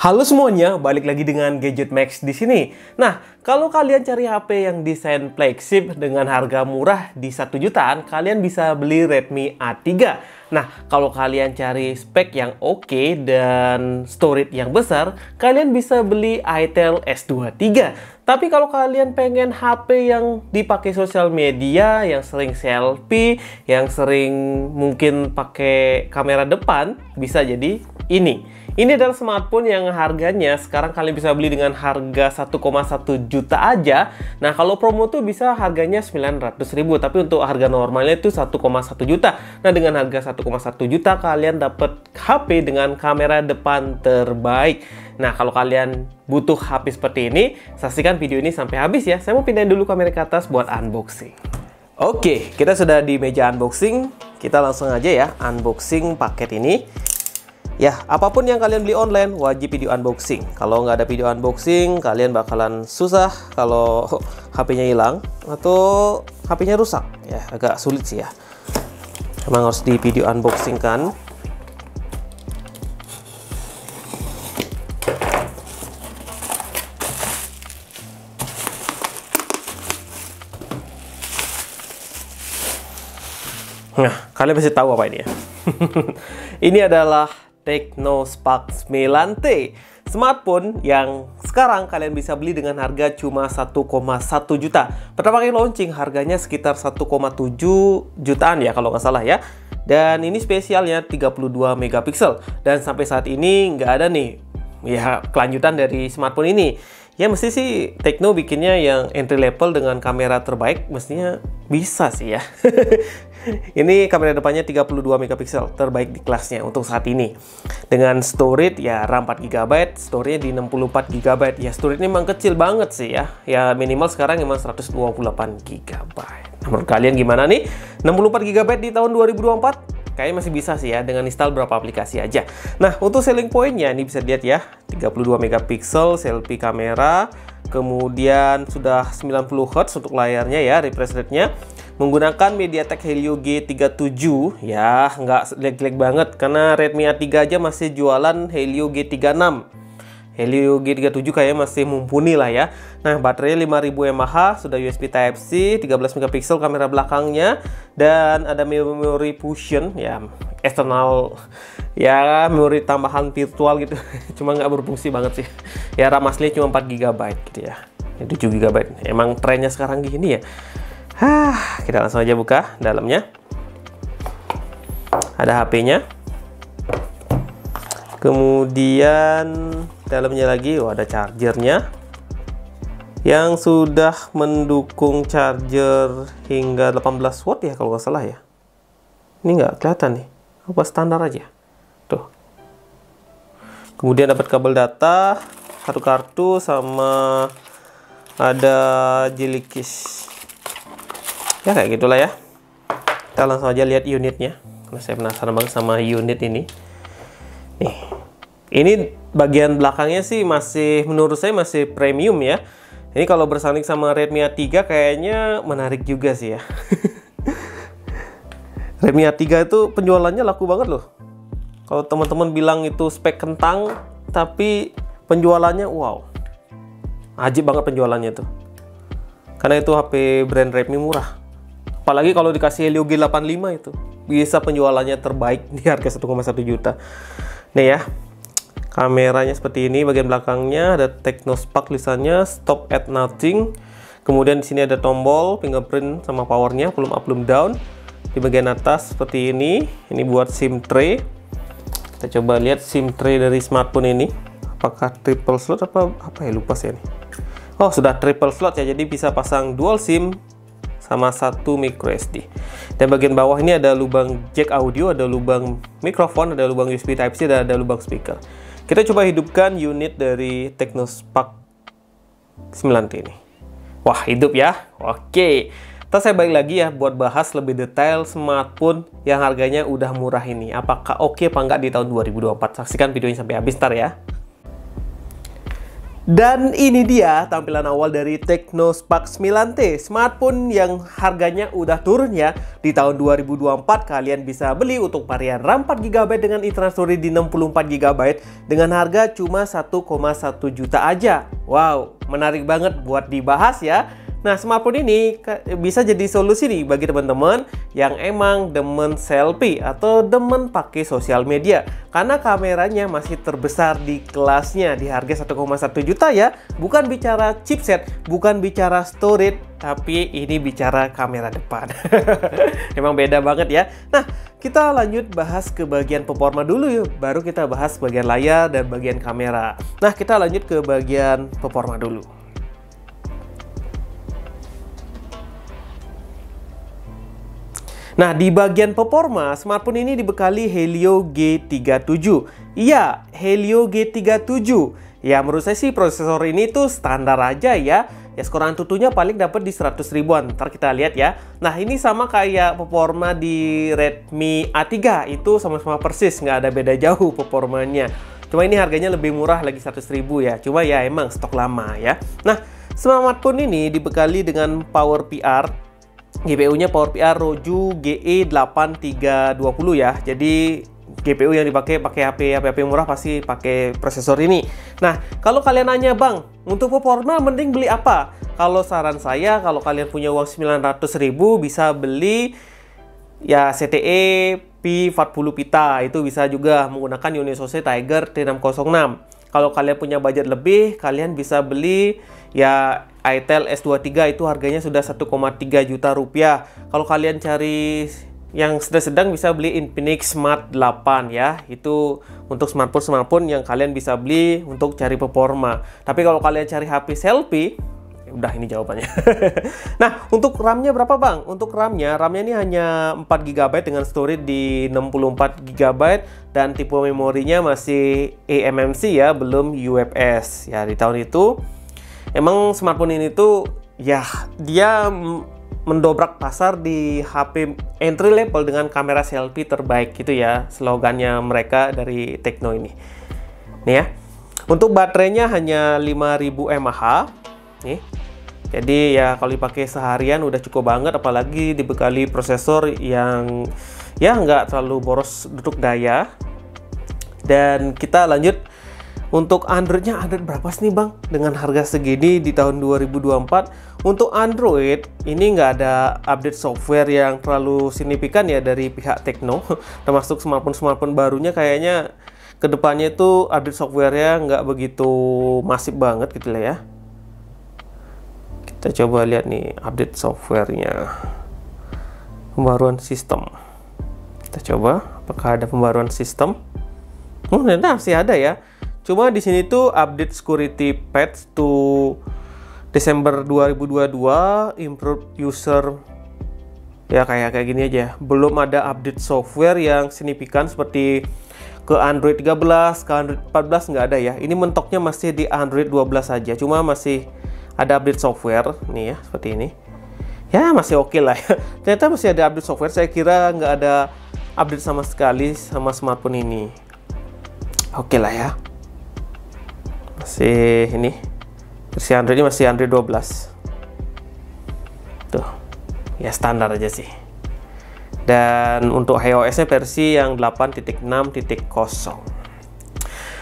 Halo semuanya, balik lagi dengan Gadget Max di sini. Nah, kalau kalian cari HP yang desain flagship dengan harga murah di 1 jutaan, kalian bisa beli Redmi A3. Nah, kalau kalian cari spek yang oke dan storage yang besar, kalian bisa beli Itel S23. Tapi kalau kalian pengen HP yang dipakai sosial media, yang sering selfie, yang sering mungkin pakai kamera depan, bisa jadi ini. Ini adalah smartphone yang harganya sekarang kalian bisa beli dengan harga 1,1 juta aja. Nah, kalau promo tuh bisa harganya 900.000, tapi untuk harga normalnya itu 1,1 juta. Nah, dengan harga 1,1 juta kalian dapat HP dengan kamera depan terbaik. Nah, kalau kalian butuh HP seperti ini, saksikan video ini sampai habis ya. Saya mau pindahin dulu kamera ke atas buat unboxing. Oke, kita sudah di meja unboxing. Kita langsung aja ya unboxing paket ini. Ya, apapun yang kalian beli online wajib video unboxing. Kalau nggak ada video unboxing, kalian bakalan susah kalau HP-nya hilang atau HP-nya rusak. Ya, agak sulit sih ya. Emang harus di video unboxing kan. Nah, kalian pasti tahu apa ini ya. Ini adalah Tecno Spark 9T, smartphone yang sekarang kalian bisa beli dengan harga cuma 1,1 juta. Pertama kali launching harganya sekitar 1,7 jutaan ya kalau nggak salah ya. Dan ini spesialnya 32 megapiksel. Dan sampai saat ini nggak ada nih ya kelanjutan dari smartphone ini. Ya mesti sih Tecno bikinnya yang entry level dengan kamera terbaik, mestinya bisa sih ya. Ini kamera depannya 32 megapiksel, terbaik di kelasnya untuk saat ini. Dengan storage ya RAM 4 GB, storage di 64 GB. Ya storage ini memang kecil banget sih ya. Ya minimal sekarang memang 128 GB. Nah, menurut kalian gimana nih? 64 GB di tahun 2024? Kayaknya masih bisa sih ya dengan install beberapa aplikasi aja. Nah, untuk selling point-nya ini bisa dilihat ya, 32 megapiksel selfie kamera, kemudian sudah 90 Hz untuk layarnya ya, refresh rate-nya. Menggunakan MediaTek Helio G37 ya, nggak jelek-jelek banget karena Redmi A3 aja masih jualan Helio G36. Helio G37 kayaknya masih mumpuni lah ya. Nah, baterainya 5000 mAh, sudah USB Type-C, 13 megapiksel kamera belakangnya, dan ada memori fusion ya, eksternal ya, memori tambahan virtual gitu. Cuma nggak berfungsi banget sih. Ya, RAM aslinya cuma 4 GB gitu ya. 7 GB. Emang trennya sekarang gini ya. Kita langsung aja buka dalamnya. Ada HP-nya. Kemudian dalamnya lagi ada chargernya yang sudah mendukung charger hingga 18 watt ya kalau nggak salah ya. Ini nggak kelihatan nih, apa standar aja tuh. Kemudian dapat kabel data, satu kartu, sama ada jelly case ya, kayak gitulah ya. Kita langsung aja lihat unitnya karena saya penasaran banget sama unit ini. Nih, ini bagian belakangnya sih masih, menurut saya masih premium ya. Ini kalau bersanding sama Redmi A3 kayaknya menarik juga sih ya. Redmi A3 itu penjualannya laku banget loh. Kalau teman-teman bilang itu spek kentang, tapi penjualannya wow, ajib banget penjualannya tuh. Karena itu HP brand Redmi murah. Apalagi kalau dikasih Helio G85 itu bisa penjualannya terbaik di harga 1,1 juta. Nih ya, kameranya seperti ini. Bagian belakangnya ada Tecno Spark tulisannya, stop at nothing. Kemudian di sini ada tombol fingerprint sama powernya, volume up, volume down. Di bagian atas seperti ini buat SIM tray. Kita coba lihat SIM tray dari smartphone ini. Apakah triple slot apa ya, lupa sih ini. Oh, sudah triple slot ya, jadi bisa pasang dual SIM sama satu micro SD. Dan bagian bawah ini ada lubang jack audio, ada lubang mikrofon, ada lubang USB Type-C, dan ada lubang speaker. Kita coba hidupkan unit dari Tecno Spark 9T ini. Wah, hidup ya. Oke. Terus saya balik lagi ya buat bahas lebih detail smartphone yang harganya udah murah ini. Apakah oke apa enggak di tahun 2024? Saksikan videonya sampai habis ntar ya. Dan ini dia tampilan awal dari Tecno Spark 9T, smartphone yang harganya udah turun ya. Di tahun 2024 kalian bisa beli untuk varian RAM 4GB dengan internal storage di 64GB dengan harga cuma 1,1 juta aja. Wow, menarik banget buat dibahas ya. Nah, smartphone ini bisa jadi solusi nih bagi teman-teman yang emang demen selfie atau demen pakai sosial media. Karena kameranya masih terbesar di kelasnya di harga 1,1 juta ya. Bukan bicara chipset, bukan bicara storage, tapi ini bicara kamera depan. Emang beda banget ya. Nah, kita lanjut bahas ke bagian performa dulu yuk. Baru kita bahas bagian layar dan bagian kamera. Nah, kita lanjut ke bagian performa dulu. Nah, di bagian performa, smartphone ini dibekali Helio G37. Iya, Helio G37. Ya, menurut saya sih prosesor ini tuh standar aja ya. Ya, skor Antutunya paling dapat di 100 ribuan. Ntar kita lihat ya. Nah, ini sama kayak performa di Redmi A3. Itu sama-sama persis, nggak ada beda jauh performanya. Cuma ini harganya lebih murah lagi 100 ribu ya. Cuma ya emang stok lama ya. Nah, smartphone ini dibekali dengan Power PR. GPU-nya Power PR Roju GE8320 ya. Jadi GPU yang dipakai HP murah pasti pakai prosesor ini. Nah, kalau kalian nanya, "Bang, untuk performa mending beli apa?" Kalau saran saya, kalau kalian punya uang 900 ribu bisa beli ya CTE P40 Vita. Itu bisa juga menggunakan Unisoc Tiger T606. Kalau kalian punya budget lebih, kalian bisa beli ya itel S23, itu harganya sudah 1,3 juta rupiah. Kalau kalian cari yang sedang-sedang bisa beli Infinix Smart 8 ya. Itu untuk smartphone yang kalian bisa beli untuk cari performa. Tapi kalau kalian cari HP selfie, udah ini jawabannya. Nah, untuk RAM-nya berapa, Bang? Untuk RAM-nya ini hanya 4GB dengan storage di 64GB dan tipe memorinya masih eMMC ya, belum UFS. Ya, di tahun itu emang smartphone ini tuh ya dia mendobrak pasar di HP entry level dengan kamera selfie terbaik gitu ya, slogannya mereka dari Tecno ini. Nih ya. Untuk baterainya hanya 5000 mAh. Nih. Jadi ya kalau dipakai seharian udah cukup banget, apalagi dibekali prosesor yang ya nggak terlalu boros untuk daya. Dan kita lanjut untuk Androidnya. Android berapa sih nih, Bang? Dengan harga segini di tahun 2024. Untuk Android ini nggak ada update software yang terlalu signifikan ya dari pihak Tecno. Termasuk smartphone barunya kayaknya kedepannya itu update softwarenya nggak begitu masif banget gitu lah ya. Kita coba lihat nih update softwarenya, pembaruan sistem. Kita coba apakah ada pembaruan sistem. Ternyata masih ada ya. Cuma di sini tuh update security patch to Desember 2022, improve user ya kayak gini aja. Belum ada update software yang signifikan seperti ke Android 13, ke Android 14 nggak ada ya. Ini mentoknya masih di Android 12 saja. Cuma masih ada update software nih ya, seperti ini. Ya masih oke lah ya. Ternyata masih ada update software. Saya kira nggak ada update sama sekali sama smartphone ini. Oke lah ya. Masih ini versi Androidnya masih Android 12. Tuh. Ya standar aja sih. Dan untuk iOS-nya versi yang 8.6.0.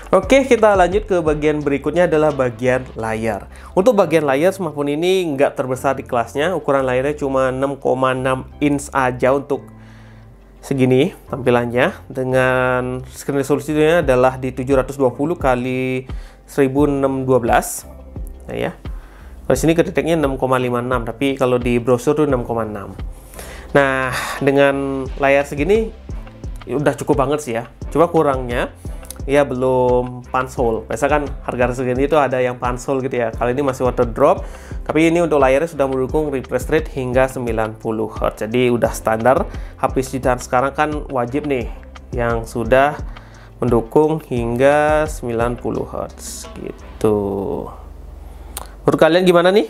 Oke, kita lanjut ke bagian berikutnya adalah bagian layar. Untuk bagian layar, smartphone ini nggak terbesar di kelasnya. Ukuran layarnya cuma 6,6 inch aja untuk segini tampilannya. Dengan screen resolusinya adalah di 720 kali 1612. Nah ya. Di sini kedeteknya 6,56, tapi kalau di browser tuh 6,6. Nah, dengan layar segini udah cukup banget sih ya. Coba kurangnya ya belum punch hole. Biasa kan harga segini itu ada yang punch hole gitu ya. Kali ini masih water drop, tapi ini untuk layarnya sudah mendukung refresh rate hingga 90 Hz. Jadi udah standar. HP sekitar sekarang kan wajib nih yang sudah mendukung hingga 90 Hz gitu. Menurut kalian gimana nih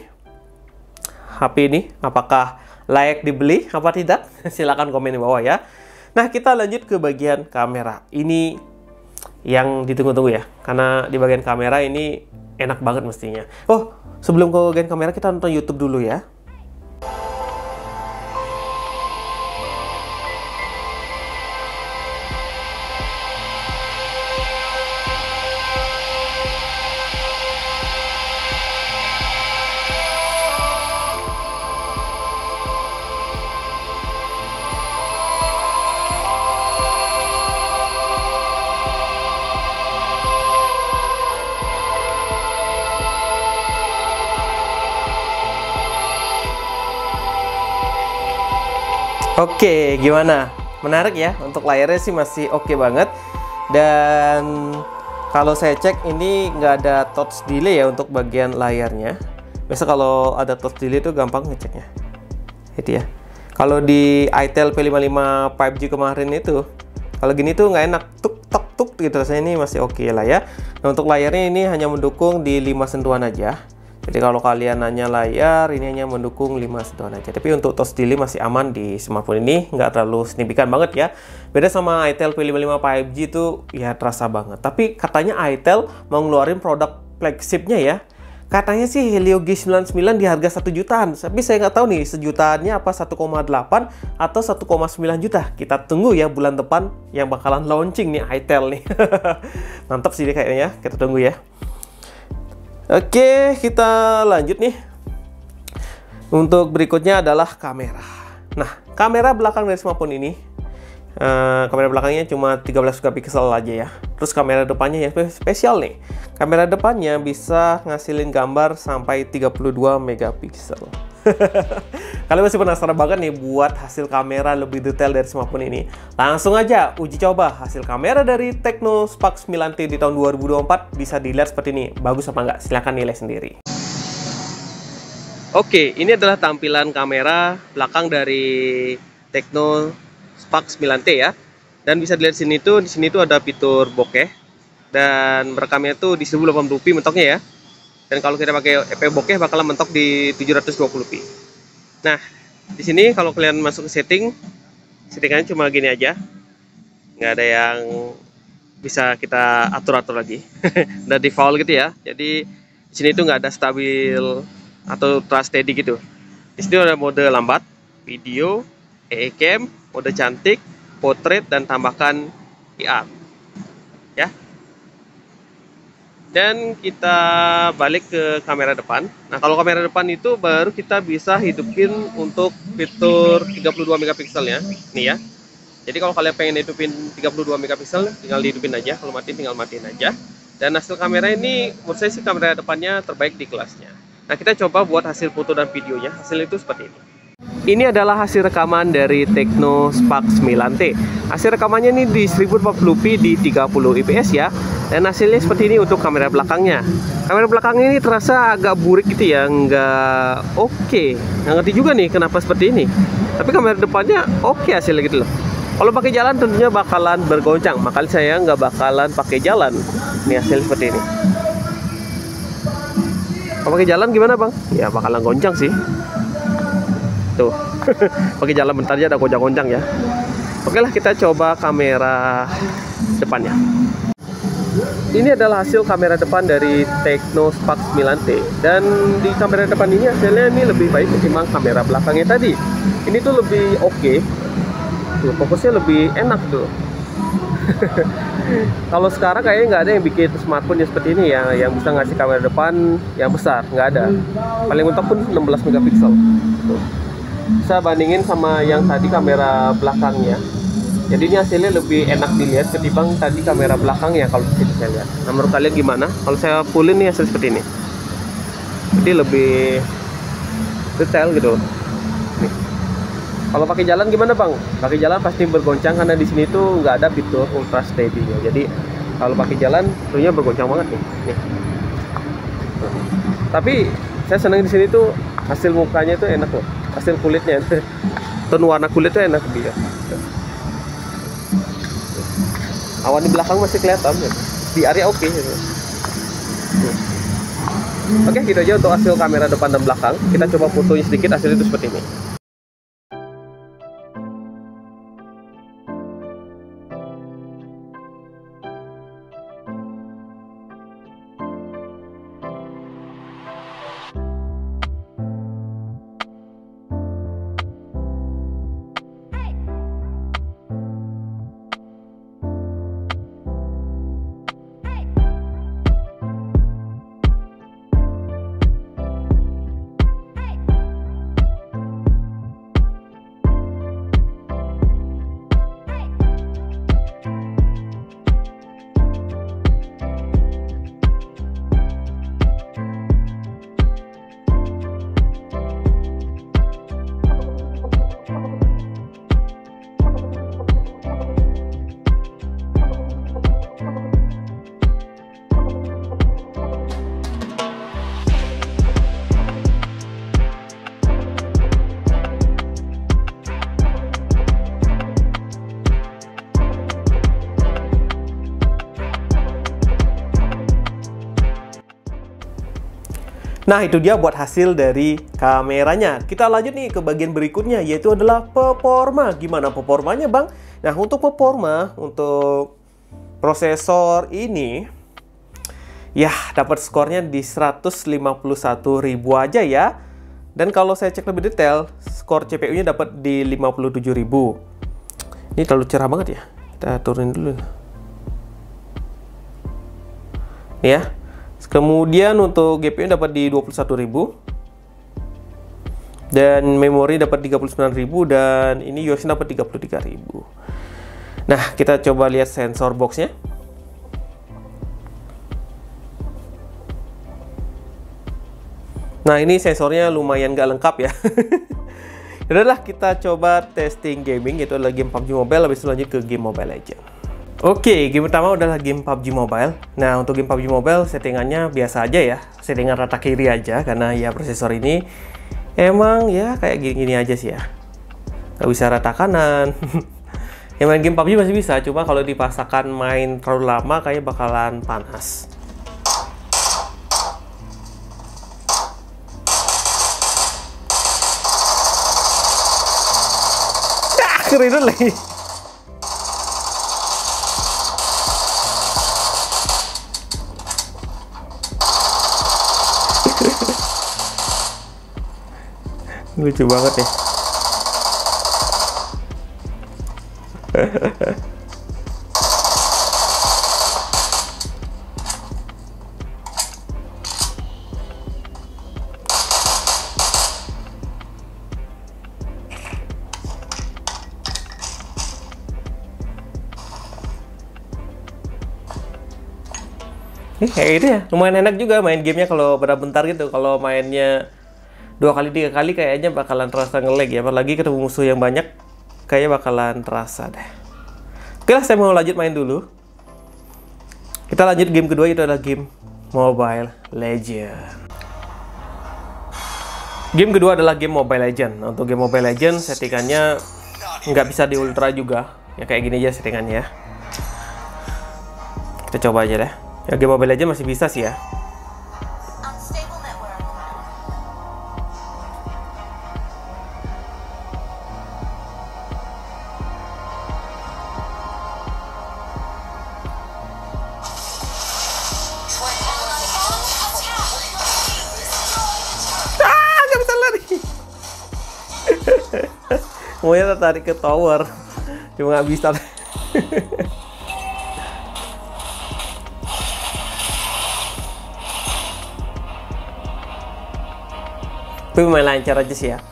HP ini? Apakah layak dibeli apa tidak? Silahkan komen di bawah ya. Nah, kita lanjut ke bagian kamera. Ini yang ditunggu-tunggu ya, karena di bagian kamera ini enak banget mestinya. Oh, sebelum ke bagian kamera kita nonton YouTube dulu ya. Oke, gimana? Menarik ya? Untuk layarnya sih masih oke banget. Dan kalau saya cek ini nggak ada touch delay ya untuk bagian layarnya. Biasa kalau ada touch delay itu gampang ngeceknya. Itu ya. Kalau di itel P55 5G kemarin itu, kalau gini tuh nggak enak, tuk tok tuk gitu. Rasanya ini masih oke lah ya. Nah, untuk layarnya ini hanya mendukung di 5 sentuhan aja. Jadi kalau kalian nanya layar, ini hanya mendukung 5 sentuhan aja. Tapi untuk touch delay masih aman di smartphone ini, nggak terlalu signifikan banget ya. Beda sama itel P55 5G itu ya terasa banget. Tapi katanya itel mau ngeluarin produk flagshipnya ya. Katanya sih Helio G99 di harga 1 jutaan. Tapi saya nggak tahu nih sejutaannya apa 1,8 atau 1,9 juta. Kita tunggu ya bulan depan yang bakalan launching nih itel nih. Mantap sih kayaknya ya. Kita tunggu ya. Oke, kita lanjut nih. Untuk berikutnya adalah kamera. Nah, kamera belakang dari smartphone ini, kamera belakangnya cuma 13 megapiksel aja ya. Terus kamera depannya yang spesial nih. Kamera depannya bisa ngasilin gambar sampai 32 megapiksel. Kalian masih penasaran banget nih buat hasil kamera lebih detail dari smartphone ini? Langsung aja uji coba hasil kamera dari Tecno Spark 9T di tahun 2024. Bisa dilihat seperti ini. Bagus apa enggak? Silahkan nilai sendiri. Oke, ini adalah tampilan kamera belakang dari Tecno Spark 9T ya. Dan bisa dilihat di sini tuh ada fitur bokeh dan merekamnya tuh di 1080p mentoknya ya. Dan kalau kita pakai efek bokeh bakalan mentok di 720p. Nah, di sini kalau kalian masuk ke settingannya cuma gini aja. Nggak ada yang bisa kita atur-atur lagi. Udah default gitu ya. Jadi di sini tuh nggak ada stabil atau ultra steady gitu. Di sini ada mode lambat, video, e-cam, mode cantik, portrait, dan tambahkan IR. Ya. Dan kita balik ke kamera depan. Nah, kalau kamera depan itu baru kita bisa hidupin untuk fitur 32 megapiksel ya. Nih ya. Jadi kalau kalian pengen hidupin 32 megapiksel, tinggal dihidupin aja. Kalau mati tinggal matiin aja. Dan hasil kamera ini menurut saya sih kamera depannya terbaik di kelasnya. Nah, kita coba buat hasil foto dan videonya. Hasil itu seperti ini. Ini adalah hasil rekaman dari Tecno Spark 9T. Hasil rekamannya ini di 1040p di 30 fps ya. Dan hasilnya seperti ini untuk kamera belakangnya. Kamera belakangnya ini terasa agak burik gitu ya, nggak oke. Nggak ngerti juga nih kenapa seperti ini. Tapi kamera depannya oke hasilnya gitu loh. Kalau pakai jalan tentunya bakalan bergoncang. Makanya saya nggak bakalan pakai jalan. Ini hasil seperti ini. Kalau pakai jalan gimana bang? Ya bakalan goncang sih. Tuh, pakai jalan bentar aja ada goncang-goncang ya. Oke lah, kita coba kamera depannya. Ini adalah hasil kamera depan dari Tecno Spark 9T. Dan di kamera depan ini hasilnya ini lebih baik ketimbang kamera belakangnya tadi. Ini tuh lebih oke. Tuh, fokusnya lebih enak tuh. Kalau sekarang kayaknya nggak ada yang bikin smartphone yang seperti ini ya, yang bisa ngasih kamera depan yang besar, nggak ada. Paling mentok pun 16 megapiksel. Tuh. Bisa bandingin sama yang tadi kamera belakangnya. Jadi ini hasilnya lebih enak dilihat ketimbang tadi kamera belakangnya kalau di sini saya lihat. Nah, menurut kalian gimana? Kalau saya fullin nih hasil seperti ini. Jadi lebih detail gitu loh. Nih. Kalau pakai jalan gimana bang? Pakai jalan pasti bergoncang karena di sini tuh nggak ada fitur ultra steady-nya. Jadi kalau pakai jalan tentunya bergoncang banget nih. Tapi saya senang di sini tuh hasil mukanya tuh enak loh. Hasil kulitnya, ton warna kulitnya enak dia. Awan di belakang masih kelihatan ya. Di area oke. Oke, gitu aja untuk hasil kamera depan dan belakang. Kita coba fotonya sedikit, hasil itu seperti ini. Nah, itu dia buat hasil dari kameranya. Kita lanjut nih ke bagian berikutnya, yaitu adalah performa. Gimana performanya, Bang? Nah, untuk performa, untuk prosesor ini, ya dapat skornya di 151.000 aja ya. Dan kalau saya cek lebih detail, skor CPU-nya dapat di 57.000. Ini terlalu cerah banget ya. Kita turunin dulu. Nih ya. Kemudian untuk GPU dapat di 21.000. Dan memori dapat 39.000 dan ini UFS dapat 33.000. Nah, kita coba lihat sensor boxnya. Nah, ini sensornya lumayan gak lengkap ya. Yaudah, kita coba testing gaming, yaitu adalah game PUBG Mobile, habis itu lanjut ke game Mobile Legends. Oke, game pertama adalah game PUBG Mobile. Nah, untuk game PUBG Mobile settingannya biasa aja ya. Settingan rata kiri aja, karena ya prosesor ini emang ya kayak gini-gini aja sih ya. Gak bisa rata kanan. Yang main game PUBG masih bisa, cuma kalau dipaksakan main terlalu lama kayak bakalan panas. Keren lagi. Lucu banget ya. Kayak gitu ya, lumayan enak juga main gamenya kalau bentar-bentar gitu. Kalau mainnya 2 kali 3 kali kayaknya bakalan terasa nge-lag ya, apalagi ketemu musuh yang banyak kayaknya bakalan terasa deh. Oke lah, saya mau lanjut main dulu. Kita lanjut game kedua, itu adalah game Mobile Legends. Game kedua adalah game Mobile Legends. Untuk game Mobile Legends settingannya nggak bisa di ultra juga ya, kayak gini aja settingannya. Kita coba aja deh. Ya, game Mobile Legends masih bisa sih ya. Nggak bisa lari. Maunya tertarik ke tower, cuma nggak bisa. Tapi main lancar aja sih ya.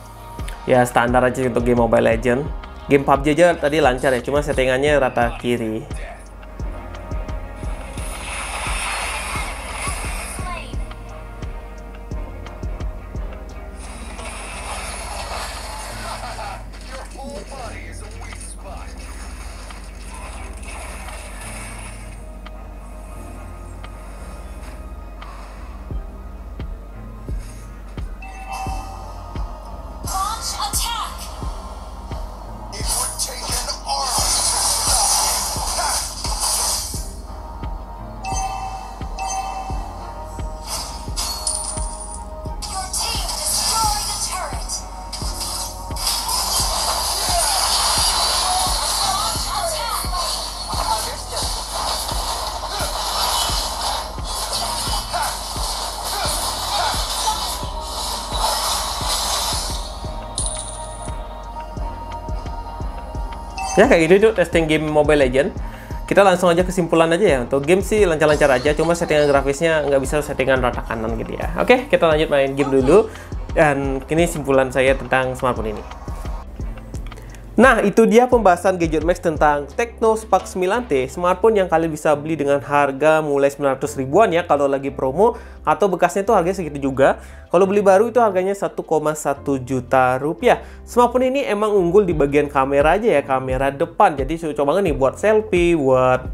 Ya standar aja untuk game Mobile Legends. Game PUBG aja tadi lancar ya, cuma settingannya rata kiri. Ya kayak gitu itu testing game Mobile Legends. Kita langsung aja kesimpulan aja ya. Untuk game sih lancar-lancar aja, cuma settingan grafisnya nggak bisa settingan rata kanan gitu ya. Oke, kita lanjut main game dulu. Dan ini simpulan saya tentang smartphone ini. Nah, itu dia pembahasan Gadget Max tentang Tecno Spark 9T, smartphone yang kalian bisa beli dengan harga mulai 900 ribuan ya kalau lagi promo, atau bekasnya itu harganya segitu juga. Kalau beli baru itu harganya 1,1 juta rupiah. Smartphone ini emang unggul di bagian kamera aja ya, kamera depan. Jadi cocok banget nih buat selfie, buat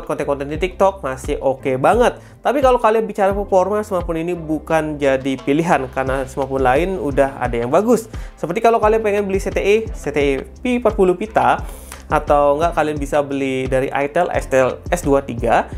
konten-konten di TikTok masih oke banget. Tapi kalau kalian bicara performa, smartphone ini bukan jadi pilihan karena smartphone lain udah ada yang bagus. Seperti kalau kalian pengen beli CTE P40 Vita, atau enggak kalian bisa beli dari itel S23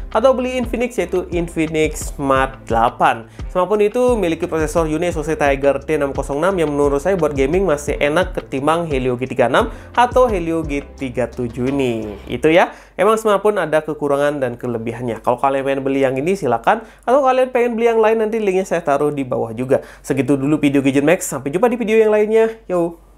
atau beli Infinix, yaitu Infinix Smart 8. Semapun itu memiliki prosesor Unique SoC Tiger T606 yang menurut saya buat gaming masih enak ketimbang Helio G36 atau Helio G37 ini. Itu ya, emang semapun ada kekurangan dan kelebihannya. Kalau kalian pengen beli yang ini silakan, atau kalian pengen beli yang lain nanti linknya saya taruh di bawah juga. Segitu dulu video Gadget Max, sampai jumpa di video yang lainnya. Yo.